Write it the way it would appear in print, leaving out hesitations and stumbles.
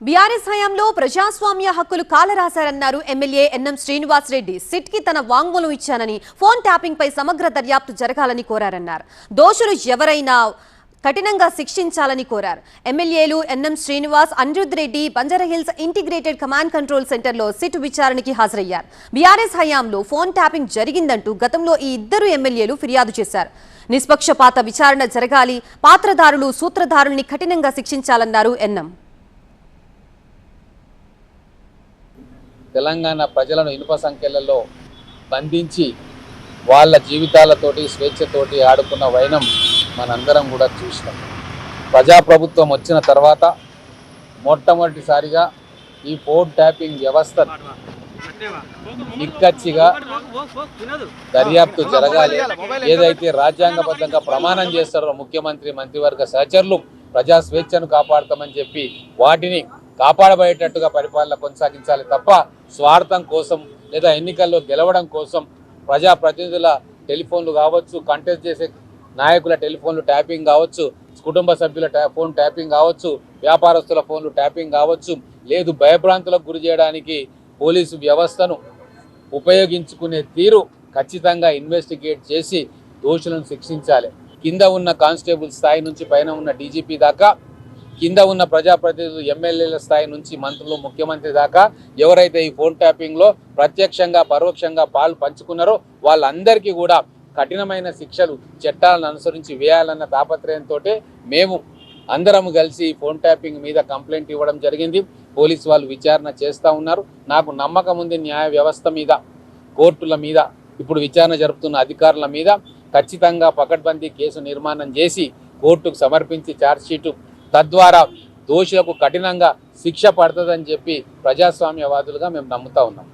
BRS హయాంలో ప్రజాస్వామ్య హక్కులు కాలరాశారన్నారు MLA NM Srinivas Reddy. SIT కి తన వాంగ్మూలం ఇచ్చానని, ఫోన్ ట్యాపింగ్ పై సమగ్ర దర్యాప్తు జరగాలని కోరారన్నారు. దోషులు ఎవరైనా కఠినంగా శిక్షించాలని కోరారు. ఎమ్మెల్యేలు NM Srinivas, Anirudh Reddy Banjara Hills integrated command control సెంటర్లో సిట్ విచారణకి హాజరయ్యారు. బీఆర్ఎస్ హయాంలో ఫోన్ ట్యాపింగ్ జరిగిందంటూ గతంలో ఈ ఇద్దరు ఎమ్మెల్యేలు ఫిర్యాదు చేశారు. నిష్పక్షపాత విచారణ జరగాలి, పాత్రధారులు సూత్రధారుల్ని కఠినంగా శిక్షించాలన్నారు ఎన్ఎం. తెలంగాణ ప్రజలను ఇనుప సంఖ్యలలో బంధించి వాళ్ళ జీవితాలతోటి స్వేచ్ఛతోటి ఆడుకున్న వైనం మనందరం కూడా చూసినాం. ప్రజాప్రభుత్వం వచ్చిన తర్వాత మొట్టమొదటిసారిగా ఈ ఫోన్ ట్యాపింగ్ వ్యవస్థ నిక్కచ్చిగా దర్యాప్తు జరగాలి. ఏదైతే రాజ్యాంగబద్ధంగా ప్రమాణం చేస్తారో ముఖ్యమంత్రి, మంత్రివర్గ సహచరులు ప్రజా స్వేచ్ఛను కాపాడతామని చెప్పి వాటిని కాపాడబడేటట్టుగా పరిపాలన కొనసాగించాలి తప్ప స్వార్థం కోసం లేదా ఎన్నికల్లో గెలవడం కోసం ప్రజాప్రతినిధుల టెలిఫోన్లు కావచ్చు, కంటెస్ట్ చేసే నాయకుల టెలిఫోన్లు ట్యాపింగ్ కావచ్చు, కుటుంబ సభ్యుల ఫోన్ ట్యాపింగ్ కావచ్చు, వ్యాపారస్తుల ఫోన్లు ట్యాపింగ్ కావచ్చు, లేదు భయభ్రాంతులకు గురి చేయడానికి పోలీసు వ్యవస్థను ఉపయోగించుకునే తీరు ఖచ్చితంగా ఇన్వెస్టిగేట్ చేసి దోషులను శిక్షించాలి. కింద ఉన్న కానిస్టేబుల్ స్థాయి నుంచి పైన ఉన్న డీజీపీ దాకా, కింద ఉన్న ప్రజాప్రతినిధులు ఎమ్మెల్యేల స్థాయి నుంచి మంత్రులు, ముఖ్యమంత్రి దాకా ఎవరైతే ఈ ఫోన్ ట్యాపింగ్లో ప్రత్యక్షంగా పరోక్షంగా పాలు పంచుకున్నారో వాళ్ళందరికీ కూడా కఠినమైన శిక్షలు చట్టాలను అనుసరించి వేయాలన్న తాపత్రయంతో మేము అందరము కలిసి ఫోన్ ట్యాపింగ్ మీద కంప్లైంట్ ఇవ్వడం జరిగింది. పోలీసు వాళ్ళు విచారణ చేస్తూ ఉన్నారు. నాకు నమ్మకం ఉంది న్యాయ వ్యవస్థ మీద, కోర్టుల మీద, ఇప్పుడు విచారణ జరుపుతున్న అధికారుల మీద ఖచ్చితంగా పకడ్బందీ కేసు నిర్మాణం చేసి కోర్టుకు సమర్పించి ఛార్జ్షీటు, తద్వారా దోషులకు కఠినంగా శిక్ష పడుతుందని చెప్పి ప్రజాస్వామ్యవాదులుగా మేము నమ్ముతా ఉన్నాం.